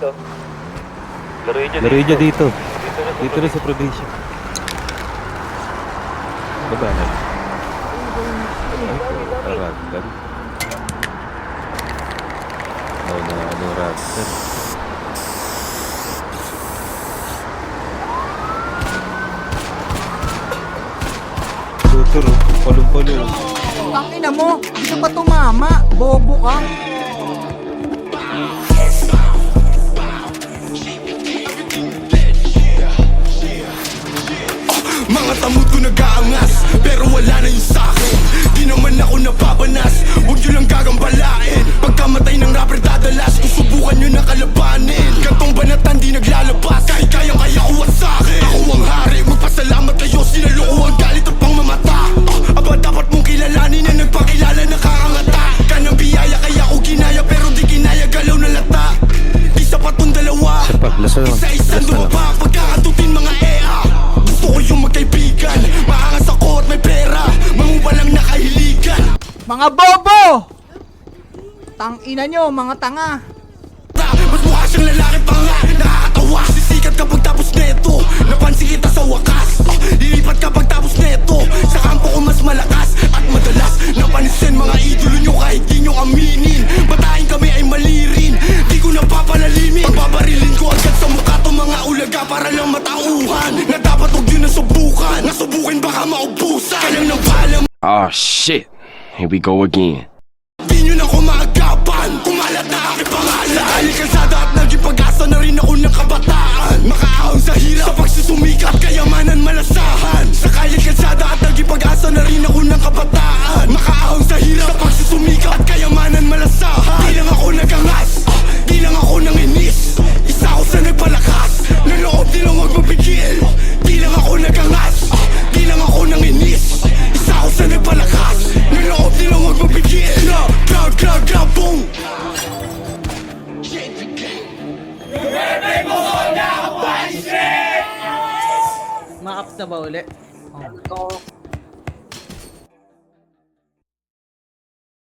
dito. Laruin nyo Laruin nyo dito. Dito Dito na sa probinsya. Baba na. Ragdan. Ano ragdan. Tuturo, palong-palo. Tangina mo, gusto pa tumama. Bobo ka. Mga tamod ko nag-aangas, pero wala na yung sa'kin. Di naman ako napapanas, huwag nyo lang gagambalain. Pagkamatay ng rapper dadalas, kung subukan nyo na kalabanin. Gantong banatan di naglalabas, kahit kayang-kaya kuha sa'kin. Ako ang hari, magpasalamat kayo, sinaloko ang galit at pangmamata. Aba dapat mong kilalanin na nagpakilala nakakangata. Kanang biyaya kaya ko ginaya, pero di kinaya galaw na lata. Di sapat tong dalawa, isa-isa dumaba. Pagkakatutin mga EA, gusto ko yung magkaibigan. Maangas ako at may pera, mangupa lang nakahiligan. Mga bobo! Tangina nyo, mga tanga. Mas mukha siyang lalaki pa nga, nakakatawa. Sisikat kapag tapos neto, napansin kita sa wakas. Lilipat kapag tapos neto, sa kampo ko mas malakas. At madalas, napansin mga idolo nyo kahit di nyo aminin. Batayin kami ay malirin, di ko napapalalimin. Pagbabarilin ko agad sa mukha to mga ulaga para lang matauhan. Na dapat huwag yun nasubukan, nasubukin baka maubusan. Kalang nang paalam. Oh shit, here we go again. Di nyo na ko maagapan, kumalat na aking pangalan. Dahil kalsada at naging pag-asa na rin ako ng kabataan. Makaahon sa hirap, sa pagsusumikat, kayamanan malasahan. Sa kalit kalsada at naging pag-asa na rin ako ng kabataan. Makaahon sa hirap, sa pagsusumikat, at kayamanan malasahan. Di lang ako nagangas, di lang ako nanginis. Isa ako sa nagpalakas, ng loob di lang huwag mapigil. Di lang ako nagangas, di lang ako nanginis. Isa ako sa nagpalakas, ng loob di lang huwag mapigil. Boom! Ma-up na ba uli?